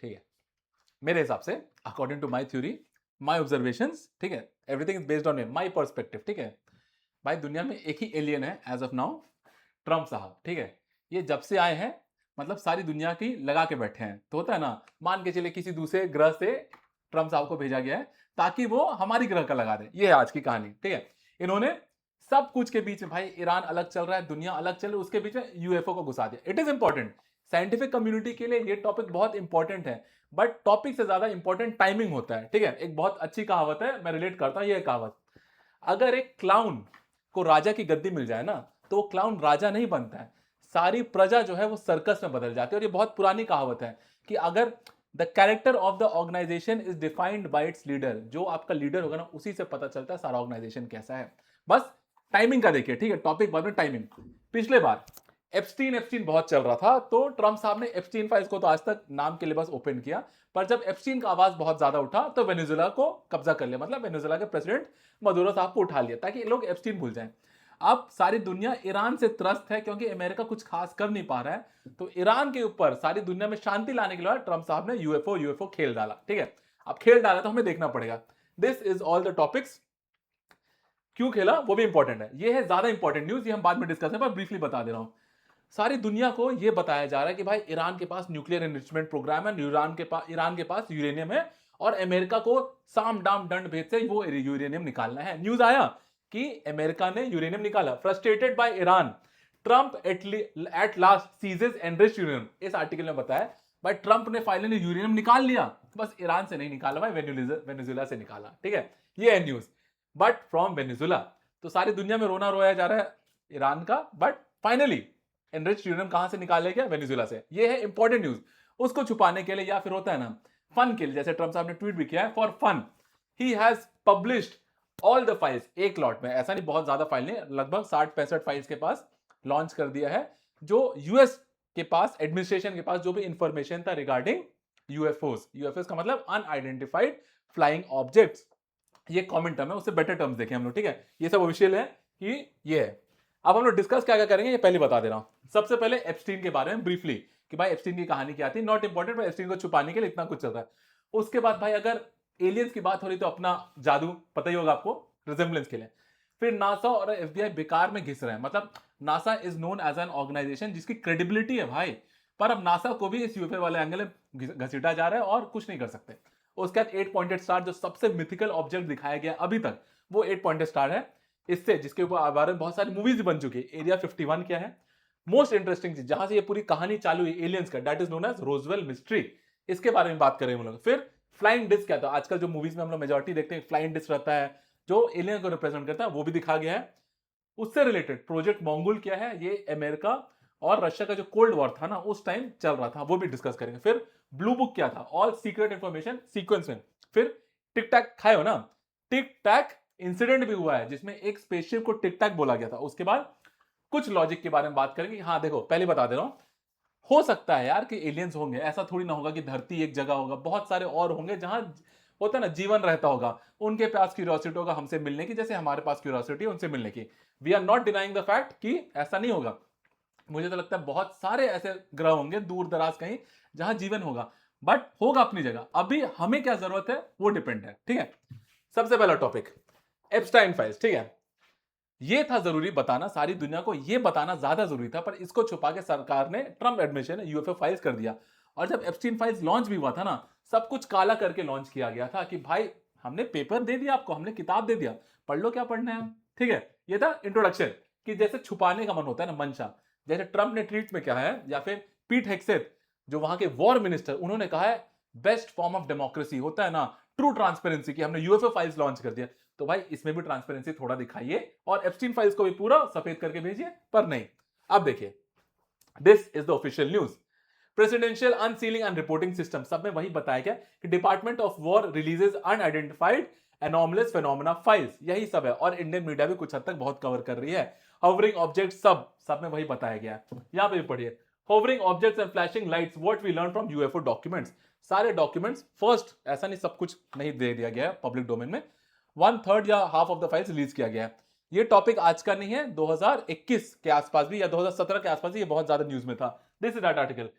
ठीक है, मेरे हिसाब से according to my theory, my observations, ठीक है, everything is based on my perspective, ठीक है भाई, दुनिया में एक ही एलियन है एज ऑफ नाउ, ट्रम्प साहब, ठीक है। ये जब से आए हैं मतलब सारी दुनिया की लगा के बैठे हैं, तो होता है ना, मान के चले किसी दूसरे ग्रह से ट्रम्प साहब को भेजा गया है ताकि वो हमारी ग्रह का लगा दे। ये है आज की कहानी, ठीक है। इन्होंने सब कुछ के बीच में भाई, ईरान अलग चल रहा है, दुनिया अलग चल रही है, उसके बीच में यूएफओ को घुसा दिया। It is important, scientific community के लिए ये टॉपिक बहुत इंपॉर्टेंट है, बट टॉपिक से ज्यादा इंपॉर्टेंट टाइमिंग होता है, ठीक है। एक बहुत अच्छी कहावत है, मैं रिलेट करता हूं, ये कहावत, अगर एक क्लाउन को राजा की गद्दी मिल जाए ना, तो वो क्लाउन राजा नहीं बनता है, सारी प्रजा जो है वो सर्कस में बदल जाती है। और ये बहुत पुरानी कहावत है कि अगर the character of the organisation is defined by its leader, जो आपका लीडर होगा ना, उसी से पता चलता है सारा ऑर्गेनाइजेशन कैसा है। बस टाइमिंग का देखिए, ठीक है, टॉपिक बाद में, टाइमिंग। पिछले बार एप्स्टीन एप्स्टीन बहुत चल रहा था, तो ट्रम्प साहब ने एप्स्टीन फाइल्स को तो आज तक नाम के लिए बस ओपन किया, पर जब एप्स्टीन का आवाज बहुत ज्यादा उठा तो वेनेजुएला को कब्जा कर लिया, मतलब वेनेजुएला के प्रेसिडेंट मदुरो साहब को उठा लिया ताकि लोग एप्स्टीन भूल जाएं। अब सारी दुनिया ईरान से त्रस्त है क्योंकि अमेरिका कुछ खास कर नहीं पा रहा है, तो ईरान के ऊपर सारी दुनिया में शांति लाने के लिए ट्रम्प साहब ने यूएफओ यूएफओ खेल डाला, ठीक है। अब खेल डाला तो हमें देखना पड़ेगा। This is all the topics, क्यों खेला वो भी इंपॉर्टेंट है, ये है ज्यादा इंपॉर्टेंट न्यूज, ये हम बाद में डिस्कस करें, पर ब्रीफली बता दे रहा हूं। सारी दुनिया को यह बताया जा रहा है कि भाई ईरान के पास न्यूक्लियर एनरिचमेंट प्रोग्राम है, ईरान के पास यूरेनियम है, और अमेरिका को साम दाम दंड भेद से वो यूरेनियम निकालना है। न्यूज आया कि अमेरिका ने यूरेनियम निकाला, frustrated by Iran, Trump at last seizes enriched uranium, इस आर्टिकल में बताया। भाई ट्रंप ने फाइनली यूरेनियम निकाल लिया, बस ईरान से नहीं निकाला भाई, वेनेजुएला से निकाला, ठीक है। ये है न्यूज, बट फ्रॉम वेनेजुएला। तो सारी दुनिया में रोना रोया जा रहा है ईरान का, बट फाइनली एनरिच्ड यूरेनियम कहां से निकाले गया? वेनेजुएला से। ये है इंपॉर्टेंट न्यूज। उसको छुपाने के लिए, या फिर होता है ना फन के लिए, जैसे ट्रम्प साहब ने ट्वीट भी किया है, for fun he has published all the files, एक लॉट में, ऐसा नहीं बहुत ज्यादा फाइल नहीं, लगभग 60-65 फाइल्स के पास लॉन्च कर दिया है, जो यूएस के पास, एडमिनिस्ट्रेशन के पास जो भी इंफॉर्मेशन था रिगार्डिंग यूएफओस, यूएफओस का मतलब अनआइडेंटिफाइड फ्लाइंग ऑब्जेक्ट्स, ये कॉमन टर्म है, उससे बेटर टर्म्स देखें हम लोग, ठीक है। ये सब ऑफिशियल है कि ये है। अब हम लोग डिस्कस क्या क्या करेंगे, ये पहले बता दे रहा हूं। सबसे पहले एप्स्टीन के बारे में ब्रीफली, कि भाई एप्स्टीन की कहानी क्या थी, नॉट इंपॉर्टेंट, पर एप्स्टीन को छुपाने के लिए इतना कुछ चल रहा है। उसके बाद भाई अगर एलियंस की बात हो रही तो अपना जादू पता ही होगा आपको, रिजेम्बलेंस के लिए। फिर नासा और एफबीआई बेकार में घिस रहे हैं, मतलब NASA is known as an organisation जिसकी क्रेडिबिलिटी है भाई, पर अब नासा को भी इस यूएफए वाले एंगल में घसीटा जा रहा है और कुछ नहीं कर सकते। उसके बाद 8 पॉइंटेड स्टार, जो सबसे मिथिकल ऑब्जेक्ट दिखाया गया अभी तक, वो 8 पॉइंटेड स्टार है। इससे जिसके ऊपर बारे में बहुत सारी मूवीज बन चुकी है। एरिया 51 क्या है? मोस्ट इंटरेस्टिंग चीज, जहां से ये पूरी कहानी चालू हुई एलियंस का, that is known as Roswell mystery, इसके बारे में बात करेंगे हम लोग। फिर फ्लाइंग डिस्क क्या था, आजकल जो मूवीज में हम लोग मेजॉरिटी देखते हैं फ्लाइंग डिस्क रहता है जो एलियन को रिप्रेजेंट करता है, वो भी दिखा गया है। उससे रिलेटेड प्रोजेक्ट मंगोल क्या है, ये अमेरिका और रशिया का जो कोल्ड वॉर था ना उस टाइम चल रहा था, वो भी डिस्कस करेंगे। फिर ब्लू बुक क्या था, ऑल सीक्रेट इंफॉर्मेशन सीक्वेंस में। फिर टिक टैक खाए हो ना, टिक टैक इंसिडेंट भी हुआ है जिसमें एक स्पेसशिप को टिक टैक बोला गया था। उसके बाद कुछ लॉजिक के बारे में बात करेंगे। हाँ देखो, पहले बता दे रहा हूं, हो सकता है यार कि एलियंस होंगे, ऐसा थोड़ी ना होगा कि धरती एक जगह होगा, बहुत सारे और होंगे जहां होता है ना जीवन रहता होगा, उनके पास क्यूरियोसिटी होगा हमसे मिलने की, जैसे हमारे पास क्यूरियोसिटी है उनसे मिलने की। We are not denying the fact कि ऐसा नहीं होगा। मुझे तो लगता है बहुत सारे ऐसे ग्रह होंगे दूर दराज कहीं जहां जीवन होगा, बट होगा अपनी जगह। अभी हमें क्या जरूरत है वो डिपेंड है, ठीक है। सबसे पहला टॉपिक एप्स्टाइन फाइल्स, ठीक है। ये था जरूरी बताना, सारी दुनिया को ये बताना ज्यादा जरूरी था, पर इसको छुपा के सरकार ने, ट्रम्प एडमिनिस्ट्रेशन ने यूएफओ फाइल्स कर दिया। और जब एप्स्टीन फाइल्स लॉन्च भी हुआ था ना, सब कुछ काला करके लॉन्च किया गया था कि भाई हमने पेपर दे दिया आपको, हमने किताब दे दिया, पढ़ लो क्या पढ़ना है, ठीक है। ये था इंट्रोडक्शन, कि जैसे छुपाने का मन होता है ना, मंशा। जैसे ट्रम्प ने ट्वीट में कहा है, या फिर पीट हेग्सेथ जो वहां के वॉर मिनिस्टर, उन्होंने कहा है बेस्ट फॉर्म ऑफ डेमोक्रेसी होता है ना ट्रू ट्रांसपेरेंसी, कि हमने यूएफओ फाइल्स लॉन्च कर दिया। तो भाई इसमें भी ट्रांसपेरेंसी थोड़ा दिखाइए और एप्स्टीन फाइल्स को भी पूरा सफेद करके भेजिए, पर नहीं। अब देखिए, this is the official news. Presidential unsealing and reporting system, सब में वही बताया गया कि department of war releases unidentified anomalous phenomena files, यही सब है। और इंडियन मीडिया भी कुछ हद तक बहुत कवर कर रही है। हॉवरिंग ऑब्जेक्ट, सब में वही बताया गया है। यहां पे भी पढ़िए, hovering objects and flashing lights, what we learn from UFO documents. सारे डॉक्यूमेंट्स फर्स्ट, ऐसा नहीं सब कुछ नहीं दे दिया गया है पब्लिक डोमेन में, 1/3 या half of the files release किया गया है। ये टॉपिक आज का नहीं है, 2021 के आसपास भी या 2017 के आसपास भी ये बहुत ज्यादा न्यूज में था। This is that article,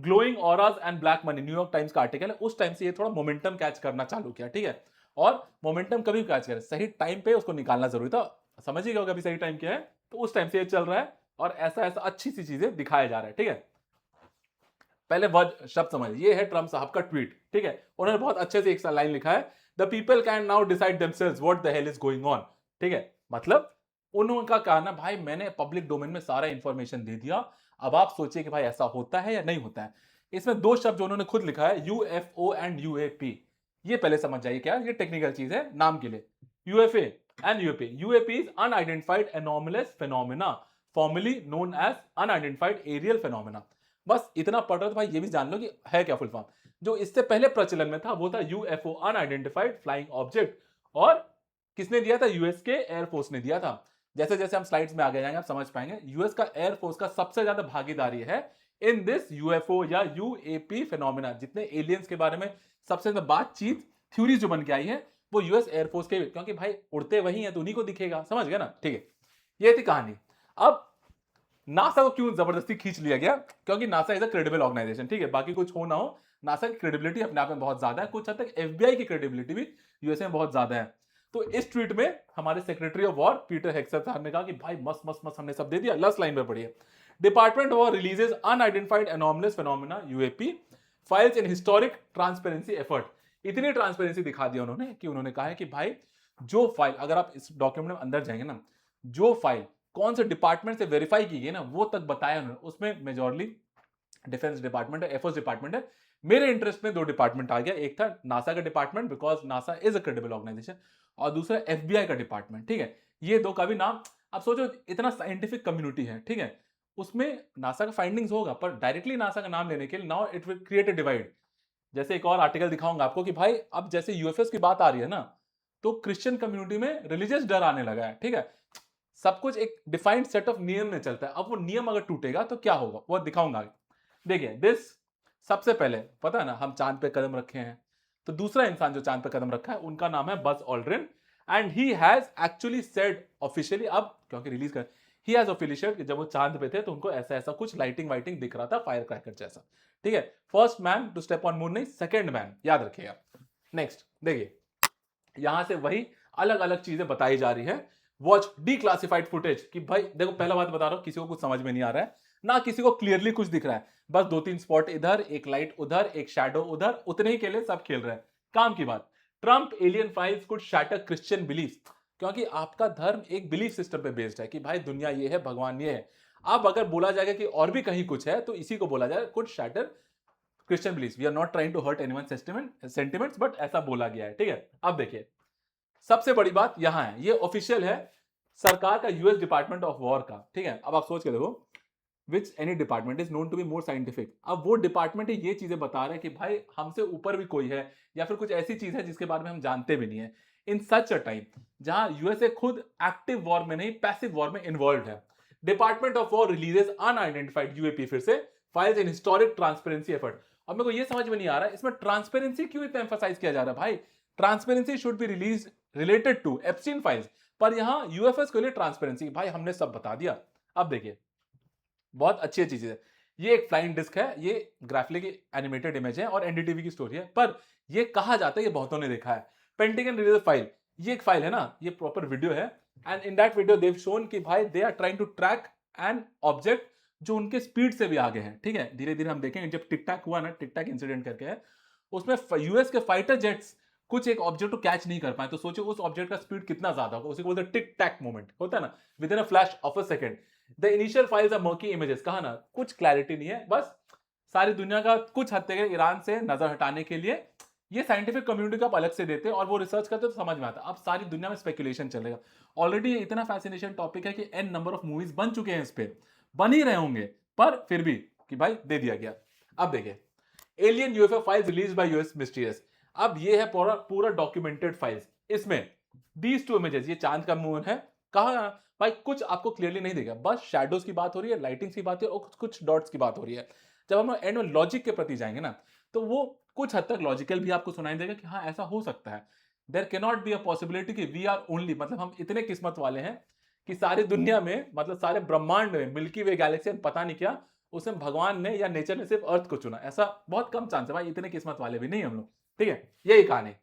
glowing auras and black money, New York Times का आर्टिकल है, उस टाइम से ये थोड़ा मोमेंटम कैच करना चालू किया, ठीक है। और मोमेंटम कभी कैच करे, सही टाइम पे उसको निकालना जरूरी था, समझिए होगा अभी सही टाइम क्या है, तो उस टाइम से ये चल रहा है और ऐसा ऐसा अच्छी सी चीजें दिखाया जा रहा है, ठीक है। पहले वर्ड शब्द समझिए, ये है ट्रम्प साहब का ट्वीट, ठीक है। उन्होंने बहुत अच्छे से एक लाइन लिखा है, the people can now decide themselves what the hell is going on, ठीक है। मतलब उनका कहना, भाई मैंने पब्लिक डोमेन में सारा इंफॉर्मेशन दे दिया, अब आप सोचिए कि भाई ऐसा होता है या नहीं होता है। इसमें दो शब्द जो उन्होंने खुद लिखा है, यूएफओ एंड यूएपी, ये पहले समझ जाइए क्या ये टेक्निकल चीज है नाम के लिए। UFO and UAP, UAP is unidentified anomalous phenomena, formerly known as unidentified aerial phenomena. बस इतना पढ़ रहे हो तो भाई ये भी जान लो कि है क्या फुल फॉर्म। जो इससे पहले प्रचलन में था वो था यूएफओ, अनआइडेंटिफाइड फ्लाइंग ऑब्जेक्ट, और किसने दिया था, यूएस के एयरफोर्स ने दिया था। जैसे जैसे हम स्लाइड्स में आगे जाएंगे आप समझ पाएंगे, यूएस का एयरफोर्स का सबसे ज्यादा भागीदारी है इन दिस यूएफओ या यूएपी फिनोमिना। जितने एलियंस के बारे में सबसे ज्यादा बातचीत, थ्योरी जो बन के आई है, वो यूएस एयरफोर्स के, क्योंकि भाई उड़ते वही है तो उन्हीं को दिखेगा, समझ गए ना, ठीक है। ये थी कहानी। अब नासा को क्यों जबरदस्ती खींच लिया गया, क्योंकि NASA is a credible organisation, ठीक है। बाकी कुछ हो ना हो, नासा की क्रेडिबिलिटी अपने आप में बहुत ज्यादा है, कुछ हद तक एफबीआई की क्रेडिबिलिटी भी यूएसए में बहुत ज्यादा है। तो इस ट्वीट में हमारे सेक्रेटरी ऑफ वॉर पीटर हेक्सेट साहब ने कहा कि भाई मस्त मस्त मस्त हमने सब दे दिया, लास्ट लाइन में पढ़िए, department of war releases unidentified anomalous phenomena UAP files in historic transparency effort. इतनी ट्रांसपेरेंसी दिखा दिया उन्होंने कि उन्होंने कहा है कि भाई जो फाइल, अगर आप इस डॉक्यूमेंट में अंदर जाएंगे ना, जो फाइल कौन से डिपार्टमेंट से वेरीफाई की गई ना, वो तक बताया उन्होंने। उसमें मेजॉरली डिफेंस डिपार्टमेंट है, एयरफोर्स डिपार्टमेंट है। मेरे इंटरेस्ट में दो डिपार्टमेंट आ गया, एक था नासा का department because NASA is a credible organisation, और दूसरा एफबीआई का डिपार्टमेंट, ठीक है। ये दो का भी नाम, आप सोचो इतना साइंटिफिक कम्युनिटी है, ठीक है, उसमें नासा का फाइंडिंग्स होगा, पर डायरेक्टली नासा का नाम लेने के लिए now it will create a divide. जैसे एक और आर्टिकल दिखाऊंगा आपको कि भाई अब जैसे यूएफएस की बात आ रही है ना, तो क्रिश्चियन कम्युनिटी में रिलीजियस डर आने लगा है, ठीक है। सब कुछ एक डिफाइंड सेट ऑफ नियम में चलता है, अब वो नियम अगर टूटेगा तो क्या होगा वो दिखाऊंगा आगे। देखिए दिस, सबसे पहले पता है ना हम चांद पे कदम रखे हैं, तो दूसरा इंसान जो चांद पे कदम रखा है उनका नाम है Buzz Aldrin, and he has actually said officially, अब क्योंकि रिलीज कर, ही हैज ऑफिशियल कि जब वो चांद पे थे तो उनको ऐसा ऐसा कुछ लाइटिंग वाइटिंग दिख रहा था, फायर क्रैकर जैसा, ठीक है। First man to step on moon नहीं, सेकेंड मैन, याद रखिएगा। नेक्स्ट देखिए, यहां से वही अलग अलग चीजें बताई जा रही है। वॉच डिक्लासिफाइड फुटेज, कि भाई देखो पहला बात बता रहा हूं, किसी को कुछ समझ में नहीं आ रहा है ना, किसी को क्लियरली कुछ दिख रहा है, बस दो तीन स्पॉट इधर, एक लाइट उधर, एक शैडो उधर, उतने ही के लिए सब खेल रहे हैं। काम की बात, Trump alien files could shatter Christian belief, क्योंकि आपका धर्म एक बिलीफ सिस्टम पे बेस्ड है कि भाई दुनिया ये है, भगवान ये है। अब अगर बोला जाएगा कि और भी कहीं कुछ है, तो इसी को बोला जाएगा could shatter Christian belief. We are not trying to hurt anyone sentiments, but ऐसा बोला गया है, ठीक है। अब देखिए सबसे बड़ी बात यहां है, ये ऑफिशियल है सरकार का, यूएस डिपार्टमेंट ऑफ वॉर का, ठीक है। अब आप सोच के देखो, which any department is known to be more scientific, अब वो डिपार्टमेंट ये चीजें बता रहे हैं कि भाई हमसे ऊपर भी कोई है, या फिर कुछ ऐसी चीज है जिसके बारे में हम जानते भी नहीं है। इन सच अ टाइम जहां यूएसए खुद एक्टिव वॉर में नहीं, पैसिव वॉर में इन्वॉल्व है, department of war releases unidentified UAP, फिर से files in historic transparency effort. अब मेरे को ये समझ में नहीं आ रहा है इसमें ट्रांसपेरेंसी क्यों इतना एम्फसाइज किया जा रहा है। भाई transparency should be release related to Epstein files, पर यहां यूएफएस के लिए ट्रांसपेरेंसी, भाई हमने सब बता दिया। अब देखिए बहुत अच्छी चीज है, ये एक फ्लाइंग डिस्क है, ये ग्राफिकली एनिमेटेड इमेज है और एनडीटीवी की स्टोरी है, पर ये कहा जाता है, ये बहुतों ने देखा है, पेंटागन रिलीज फाइल, ये एक फाइल है ना, ये प्रॉपर वीडियो है, and in that video they've shown कि भाई they are trying to track an object जो उनके स्पीड से भी आगे हैं, ठीक है। धीरे धीरे हम देखेंगे, जब टिक टैक हुआ ना, टिक टैक इंसिडेंट करके है, उसमें यूएस के फाइटर जेट्स कुछ एक ऑब्जेक्ट को कैच नहीं कर पाए, तो सोचो उस ऑब्जेक्ट का स्पीड कितना ज्यादा होगा, उसे बोलते हैं टिक टैक मोमेंट, होता है ना, within a flash of a second. The initial files are murky images, कहा ना कुछ क्लैरिटी नहीं है, बस सारी दुनिया का कुछ हद तक ईरान से नजर हटाने के लिए ये साइंटिफिक कम्युनिटी को आप अलग से देते और वो रिसर्च करते तो समझ में आता। अब सारी दुनिया में स्पेकुलेशन चलेगा, ऑलरेडी इतना फैसिनेशन टॉपिक है कि एन नंबर ऑफ मूवीज बन चुके हैं इस पे, बन ही रहे होंगे, पर फिर भी कि भाई दे दिया गया। अब देखिए alien UFO files released by US mysterious, अब ये है पूरा पूरा डॉक्यूमेंटेड फाइल्स, इसमें दीज टू इमेजेस, ये चांद का मून है, कहा भाई कुछ आपको क्लियरली नहीं देगा, बस शैडोज की बात हो रही है, लाइटिंग्स की बात है और कुछ डॉट्स की बात हो रही है। जब हम एंड में लॉजिक के प्रति जाएंगे ना, तो वो कुछ हद तक लॉजिकल भी आपको सुनाई देगा कि हाँ ऐसा हो सकता है। There can not be a possibility कि वी आर ओनली, मतलब हम इतने किस्मत वाले हैं कि सारी दुनिया में, मतलब सारे ब्रह्मांड में, मिल्की वे गैलेक्सी पता नहीं क्या, उसमें भगवान ने या नेचर ने सिर्फ अर्थ को चुना, ऐसा बहुत कम चांस है भाई, इतने किस्मत वाले भी नहीं हम लोग, ठीक है। यही कहानी।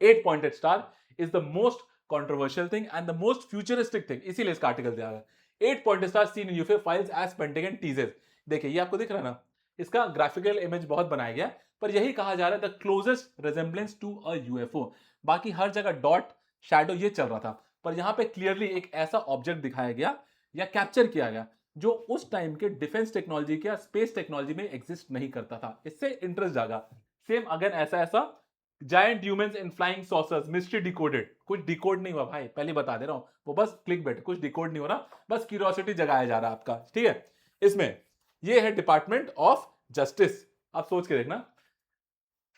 8 pointed star is the most controversial thing and the most futuristic thing, इसीलिए इसका आर्टिकल दिया गया। 8 pointed star seen in UFO files as Pentagon teases. देखिए ये आपको दिख रहा है ना, इसका ग्राफिकल इमेज बहुत बनाया गया, पर यही कहा जा रहा है the closest resemblance to a UFO. बाकी हर जगह डॉट शैडो ये चल रहा था, पर यहां पे क्लियरली एक ऐसा ऑब्जेक्ट दिखाया गया या कैप्चर किया गया जो उस टाइम के डिफेंस टेक्नोलॉजी के या स्पेस टेक्नोलॉजी में एग्जिस्ट नहीं करता था। इससे इंटरेस्ट जागा। सेम अगेन ऐसा ऐसा giant humans in flying saucers mystery decoded. कुछ डिकोड नहीं हुआ भाई, पहले बता दे रहा हूं, वो बस क्लिक बैठ, कुछ डिकोड नहीं हो रहा, बस क्यूरियोसिटी जगाया जा रहा है आपका, ठीक है। इसमें ये है डिपार्टमेंट ऑफ जस्टिस। आप सोच के देखना,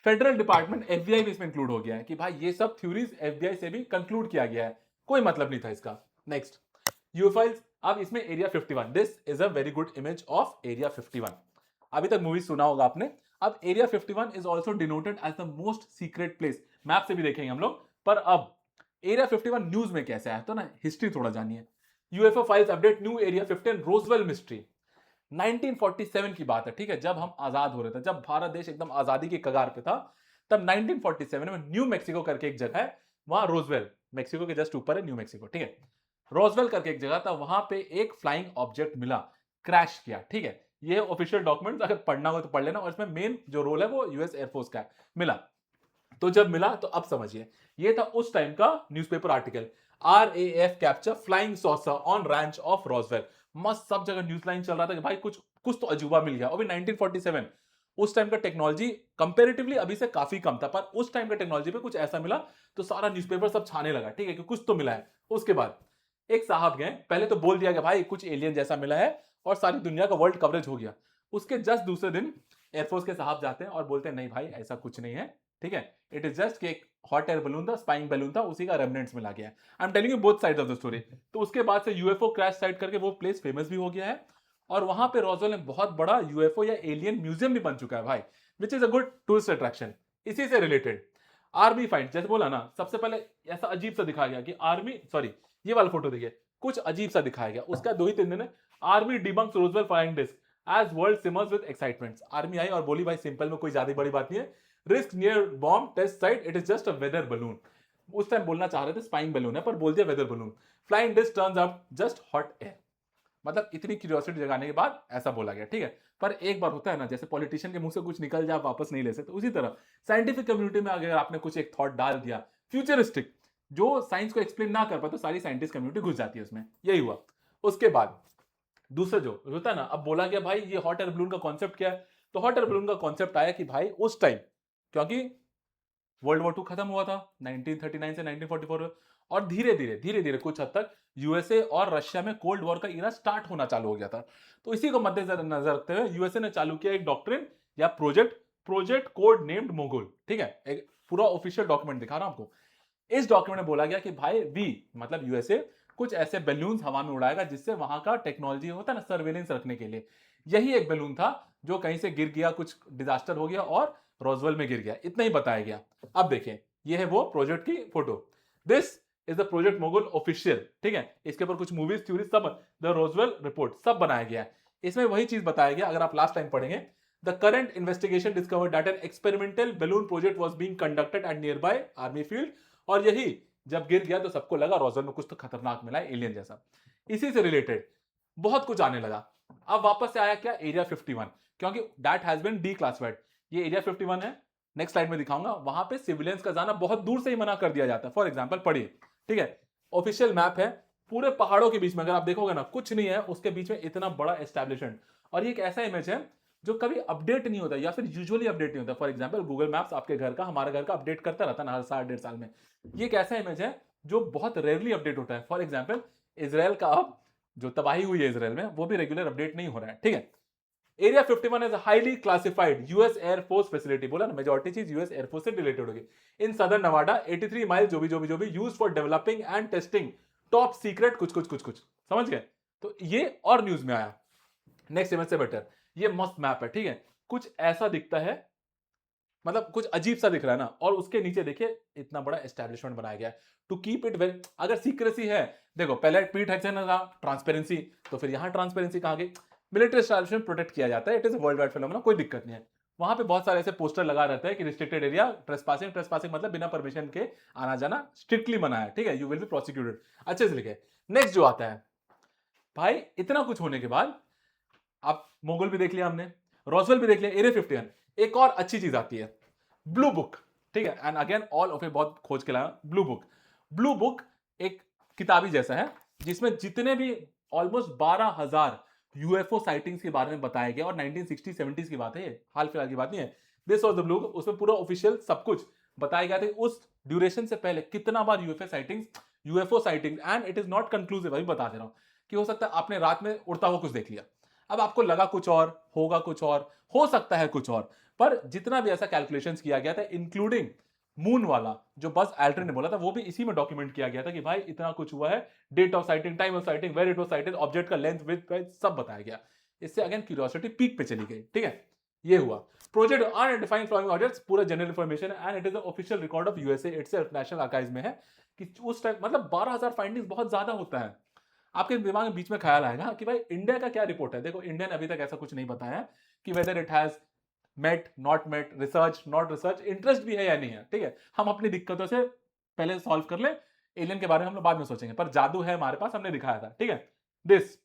फेडरल डिपार्टमेंट एफबीआई भी इसमें इंक्लूड हो गया है कि भाई ये सब थ्योरीज एफबीआई से भी कंक्लूड किया गया है, कोई मतलब नहीं था इसका। Next UFO files. अब इसमें Area 51, this is a very good image of Area 51। अभी तक मूवी सुना होगा आपने। अब Area 51 is also denoted as the most secret place, map से भी देखेंगे हम लोग। पर अब एरिया 51 न्यूज में कैसे आया, तो ना हिस्ट्री थोड़ा जानिए। UFO files update new Area 15 Roswell mystery. 1947 की बात है, ठीक है, जब हम आजाद हो रहे थे, जब भारत देश एकदम आजादी की कगार पे था, तब 1947 में न्यू मैक्सिको करके एक जगह है, वहां रोजवेल, मैक्सिको के जस्ट ऊपर है न्यू मैक्सिको, ठीक है, रोजवेल करके एक जगह था, वहां पे एक फ्लाइंग ऑब्जेक्ट मिला, क्रैश किया, ठीक है। ये ऑफिशियल डॉक्यूमेंट्स अगर पढ़ना हो तो पढ़ लेना, और इसमें मेन जो रोल है वो यूएस एयरफोर्स का है। मिला, तो जब मिला तो अब समझिए, ये था उस टाइम का newspaper article, RAF capture flying saucer on ranch of Roswell. मस्त सब जगह न्यूज लाइन चल रहा था कि भाई कुछ कुछ तो अजूबा मिल गया। अभी 1947 उस टाइम का टेक्नोलॉजी कंपैरेटिवली अभी से काफी कम था, पर उस टाइम का टेक्नोलॉजी पे कुछ ऐसा मिला तो सारा न्यूज़पेपर सब छाने लगा, ठीक है, कि कुछ तो मिला है। उसके बाद एक साहब गए, पहले तो बोल दिया कि भाई कुछ एलियन जैसा मिला है, और सारी दुनिया का वर्ल्ड कवरेज हो गया। उसके जस्ट दूसरे दिन एयरफोर्स के साहब जाते हैं और बोलते हैं नहीं भाई ऐसा कुछ नहीं है, ठीक है, इट इज जस्ट एक हॉट एयर बलून था, स्पाइंग बलून था, उसी का रेमिनेंट्स मिला गया है। I am telling you both sides of the story. तो उसके बाद से यूएफओ क्रैश साइट करके वो प्लेस फेमस भी हो गया है, और वहां पे रोजवेल में बहुत बड़ा यूएफओ या एलियन म्यूजियम भी बन चुका है भाई, which is a good tourist attraction. इसी से रिलेटेड आर्मी फाइंड, जैसे बोला ना, सबसे पहले ऐसा अजीब सा दिखाया गया कि आर्मी, सॉरी ये वाला फोटो देखिए, कुछ अजीब सा दिखाया गया। उसका 2 ही 3 दिन है, army debunks Roswell flying disc as world simmers with excitement. Army आई और बोली भाई सिंपल में कोई ज्यादा बड़ी बात नहीं है, risk near bomb test site, it is just a weather balloon. उस टाइम बोलना चाह रहे थे स्पाइंग बलून है, पर बोल दिया weather balloon. Flying disc turns up just hot air. मतलब इतनी क्यूरियोसिटी जगाने के बाद ऐसा बोला गया, ठीक है। पर एक बार होता है ना, जैसे पॉलिटिशियन के मुंह से कुछ निकल जाए वापस नहीं ले सकते, उसी तरह साइंटिफिक कम्युनिटी में अगर आपने कुछ एक थॉट डाल दिया फ्यूचरिस्टिक, जो साइंस को एक्सप्लेन ना कर पाए, तो सारी साइंटिस्ट कम्युनिटी घुस जाती है उसमें। यही हुआ। उसके बाद दूसरा जो होता है ना, अब बोला गया भाई ये हॉट एयर बलून का कॉन्सेप्ट क्या है, तो हॉट एयर बलून का कॉन्सेप्ट आया कि भाई उस टाइम, क्योंकि वर्ल्ड वॉर 2 खत्म हुआ था 1939 से 1944 में, और धीरे धीरे कुछ हद तक यूएसए और रशिया में कोल्ड वॉर का इरा स्टार्ट होना चालू हो गया था। तो इसी को मद्देनजर रखते हुए यूएसए ने चालू किया एक डॉक्ट्रिन या प्रोजेक्ट कोड नेम्ड मोगुल, ठीक है। एक पूरा ऑफिशियल डॉक्यूमेंट दिखा रहा हूं आपको। इस डॉक्यूमेंट में बोला गया कि भाई वी, मतलब यूएसए, कुछ ऐसे बैलून्स हवा में उड़ाएगा जिससे वहां का टेक्नोलॉजी होता है ना सर्वेलेंस रखने के लिए। यही एक बैलून था जो कहीं से गिर गया, कुछ डिजास्टर हो गया और रोजवेल में गिर गया, इतना ही बताया गया। अब देखें, ये है वो प्रोजेक्ट की photo, this is the project Mogul official, ठीक है। इसके ऊपर कुछ मूवीज थ्योरी सब, द रोजवेल रिपोर्ट सब बनाया गया है। इसमें वही चीज बताया गया, अगर आप लास्ट टाइम पढ़ेंगे, the current investigation discovered that an experimental balloon project was being conducted at near by army field. और यही जब गिर गया तो सबको लगा रोजवेल में कुछ तो खतरनाक मिला है, एलियन जैसा। इसी से रिलेटेड बहुत कुछ आने लगा। अब वापस से आया क्या, एरिया 51, क्योंकि दैट हैज बीन डीक्लासिफाइड। ये एरिया 51 है, नेक्स्ट स्लाइड में दिखाऊंगा। वहां पे सिविलियंस का जाना बहुत दूर से ही मना कर दिया जाता है। फॉर एग्जांपल पढ़िए, ठीक है, ऑफिशियल मैप है, पूरे पहाड़ों के बीच में, अगर आप देखोगे ना कुछ नहीं है, उसके बीच में इतना बड़ा एस्टैब्लिशमेंट। और ये एक ऐसा इमेज है जो कभी अपडेट नहीं होता, या फिर यूजुअली अपडेट नहीं होता। फॉर एग्जांपल गूगल मैप्स आपके घर का, हमारे घर का अपडेट करता रहता है ना हर साल 1.5 साल में। ये एक ऐसा इमेज है जो बहुत रेयरली अपडेट होता है। फॉर एग्जाम्पल इसराइल का अब जो तबाही हुई है इसराइल में, वो भी रेगुलर अपडेट नहीं हो रहा है, ठीक है। Area 51 is highly classified US air force facility, बोला ना मेजॉरिटी चीज यूएस एयरफोर्स से रिलेटेड होगी। इन सदर्न नवाडा 83 माइल जो भी use for developing and testing top secret कुछ, समझ गए। तो ये और न्यूज में आया। नेक्स्ट इमेज से बेटर, ये मस्त मैप है, ठीक है, कुछ ऐसा दिखता है, मतलब कुछ अजीब सा दिख रहा है ना, और उसके नीचे देखिए इतना बड़ा एस्टैब्लिशमेंट बनाया गया है टू कीप इट वेल। अगर सीक्रेसी है, देखो पहले पीट हेक्सेन था ट्रांसपेरेंसी, तो फिर यहां ट्रांसपेरेंसी कहां गई। मिलिट्री एस्टैब्लिशमेंट प्रोटेक्ट किया जाता है, it is a world wide phenomena, कोई दिक्कत नहीं है। वहां पे बहुत सारे ऐसे पोस्टर लगा रहते हैं कि रिस्ट्रिक्टेड एरिया, ट्रेसपासिंग मतलब बिना परमिशन के आना जाना स्ट्रिक्टली मना है, ठीक है, यू विल बी प्रोसिक्यूटेड, अच्छे से लिखे। नेक्स्ट जो आता है, भाई इतना कुछ होने के बाद आप मोगल भी देख लिया हमने, रॉसवेल भी देख लिया, एरिया 51, एक और अच्छी चीज आती है, ब्लू बुक, ठीक है, एंड अगेन ऑल ऑफ बहुत खोज के लाया ब्लू बुक। ब्लू बुक एक किताबी जैसा है जिसमें जितने भी ऑलमोस्ट 12,000 यूएफओ साइटिंग्स के बारे में बताया गया, और 1960-70s की बात है, ये हाल फिलहाल की बात नहीं है। दिस वाज द ब्लू, उसमें पूरा ऑफिशियल सब कुछ बताया गया था उस ड्यूरेशन से पहले कितना बार UFO sighting, and it is not conclusive, अभी बता दे रहा हूं कि हो सकता है आपने रात में उड़ता हुआ कुछ देख लिया, अब आपको लगा कुछ और, होगा कुछ और, हो सकता है कुछ और, पर जितना भी ऐसा कैलकुलेशंस किया गया था इंक्लूडिंग मून वाला जो बस एल्ड्रिन ने बोला था, वो भी इसी में डॉक्यूमेंट किया गया था कि भाई इतना कुछ हुआ है, date of sighting, time of sighting, where it was sighted, object का लेंथ, विड्थ, सब बताया गया। इससे अगेन क्यूरियोसिटी पीक पे चली गई, ठीक है, ये हुआ। प्रोजेक्ट अनडिफाइंड फ्लाइंग ऑब्जेक्ट्स, पूरा जनरल इंफॉर्मेशन है, and it is the official record of USA itself, national archives में है कि उस टाइम मतलब 12,000 फाइंडिंग्स बहुत ज्यादा होता है। आपके दिमाग में बीच में ख्याल आएगा कि भाई इंडिया का क्या रिपोर्ट है। देखो, इंडिया ने अभी तक ऐसा कुछ नहीं बताया कि whether it has met, not met, research, not research, interest भी है या नहीं है, ठीक है, हम अपनी दिक्कतों से पहले सॉल्व कर ले, एलियन के बारे में हम लोग बाद में सोचेंगे, पर जादू है हमारे पास, हमने दिखाया था, ठीक है। दिस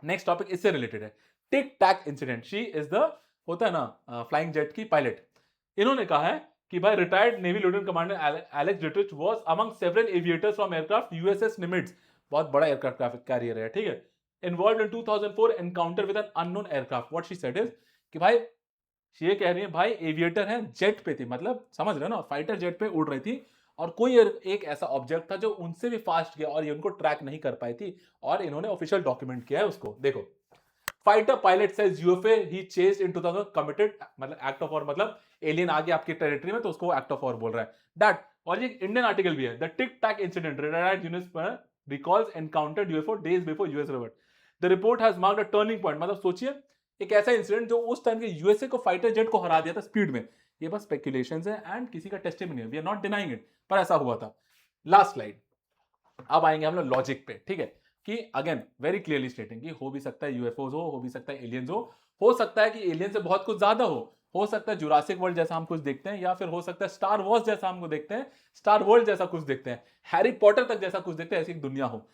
नेक्स्ट टॉपिक इससे रिलेटेड है, टिक tac incident. She is the, होता है ना फ्लाइंग जेट की पायलट, इन्होंने कहा है कि भाई retired navy lieutenant commander Alex Dietrich was among several aviators from aircraft USS Nimitz, बहुत बड़ा एयरक्राफ्ट कैरियर है, ठीक है, involved in 2004 encounter with an unknown aircraft. What she said is कि भाई, ये कह रही है भाई एविएटर है, जेट पे थी, मतलब समझ रहे हो ना, फाइटर जेट पे उड़ रही थी, और कोई एक ऐसा ऑब्जेक्ट था जो उनसे भी फास्ट गया और ये उनको ट्रैक नहीं कर पाई थी, और इन्होंने ऑफिशियल डॉक्यूमेंट किया है उसको। देखो, फाइटर पायलट सेज यूएफए ही चेस्ड इन 2000 कमिटेड, मतलब एक्ट ऑफ वॉर, मतलब एलियन आ गया आपकी टेरिटरी में तो उसको एक्ट ऑफ वॉर बोल रहा है दैट। और ये इंडियन आर्टिकल भी है, the tic tac incident retired unit recalls encountered UFO days before US revert, the report has marked a turning point. मतलब सोचिए एक ऐसा इंसिडेंट जो उस टाइम के यूएसए को फाइटर जेट को हरा दिया था स्पीड में, ये बस स्पेकुलेशंस है एंड किसी का टेस्टिमनी है, we are not denying it, पर ऐसा हुआ था। लास्ट स्लाइड, अब आएंगे हम लोग लॉजिक पे, ठीक है, कि अगेन वेरी क्लियरली स्टेटिंग कि हो भी सकता है यूएफओज हो भी सकता है एलियंस हो सकता है कि एलियन से बहुत कुछ ज्यादा हो सकता है जुरासिक वर्ल्ड जैसा हम कुछ देखते हैं, या फिर हो सकता है स्टार वॉर्स जैसा हमको देखते हैं, स्टार वर्ल्ड जैसा कुछ देखते हैं, हैरी पॉटर तक जैसा कुछ देखते हैं, ऐसी एक दुनिया हो,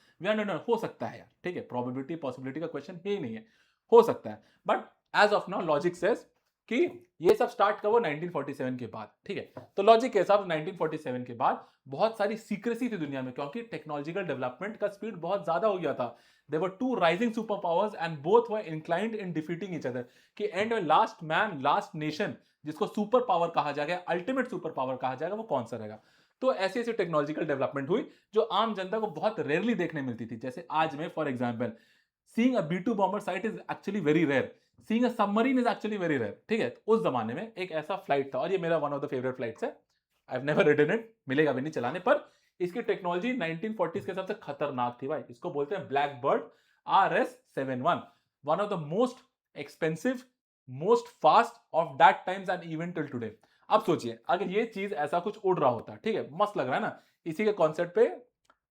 हो सकता है यार, ठीक है, प्रोबेबिलिटी पॉसिबिलिटी का क्वेश्चन ही नहीं है, हो सकता है, but as of now logic says कि ये सब स्टार्ट करो 1947 के बाद, ठीक है, तो लॉजिक के हिसाब से 1947 के बाद बहुत सारी सीक्रेसी थी दुनिया में, क्योंकि टेक्नोलॉजिकल डेवलपमेंट का स्पीड बहुत ज्यादा हो गया था। There were two rising super powers and both were inclined in defeating each other, कि एंड में लास्ट मैन लास्ट नेशन जिसको सुपर पावर कहा जाएगा, अल्टीमेट सुपर पावर कहा जाएगा, वो कौन सा रहेगा। तो ऐसी ऐसी टेक्नोलॉजिकल डेवलपमेंट हुई जो आम जनता को बहुत रेयरली देखने मिलती थी, जैसे आज में for example seeing a B2 bomber sight is actually very rare, seeing a submarine is actually very rare, ठीक है, तो उस जमाने में एक ऐसा फ्लाइट था, और ये मेरा one of the favourite flights है, I have never ridden it, मिलेगा भी नहीं चलाने, पर इसकी टेक्नोलॉजी 1940s के हिसाब से खतरनाक थी भाई, इसको बोलते हैं black bird RS-71, one of the most expensive, most fast of that times and even till today. अब सोचिए अगर ये चीज ऐसा कुछ उड़ रहा होता, ठीक है, मस्त लग रहा है ना, इसी के कॉन्सेप्ट पे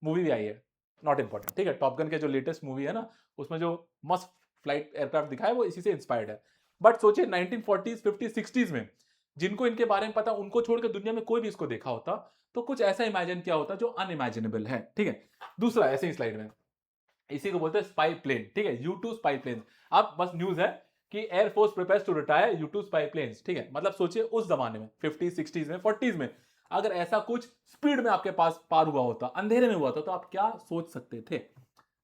मूवी भी आई है, नॉट इंपॉर्टेंट, ठीक है, टॉप गन के जो लेटेस्ट मूवी है ना, उसमें जो मस्त फ्लाइट एयरक्राफ्ट दिखाया वो इसी से इंस्पायर्ड है। बट सोचिए 1940s 50s 60s में जिनको इनके बारे में पता, उनको छोड़कर दुनिया में कोई भी इसको देखा होता तो कुछ ऐसा इमेजिन किया होता जो अनइमेजिनेबल है, ठीक है। दूसरा ऐसे ही स्लाइड में, इसी को बोलते हैं स्पाई प्लेन, ठीक है, U2 स्पाई प्लेन। अब बस न्यूज है कि air force prepares to retire U2 spy planes, ठीक है, मतलब सोचिए उस जमाने में 50s 60s में 40s में अगर ऐसा कुछ स्पीड में आपके पास पार हुआ होता, अंधेरे में हुआ था, तो आप क्या सोच सकते थे।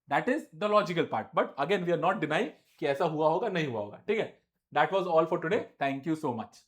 That is the logical part, but again we are not denying कि ऐसा हुआ होगा नहीं हुआ होगा, ठीक है। That was all for today, thank you so much.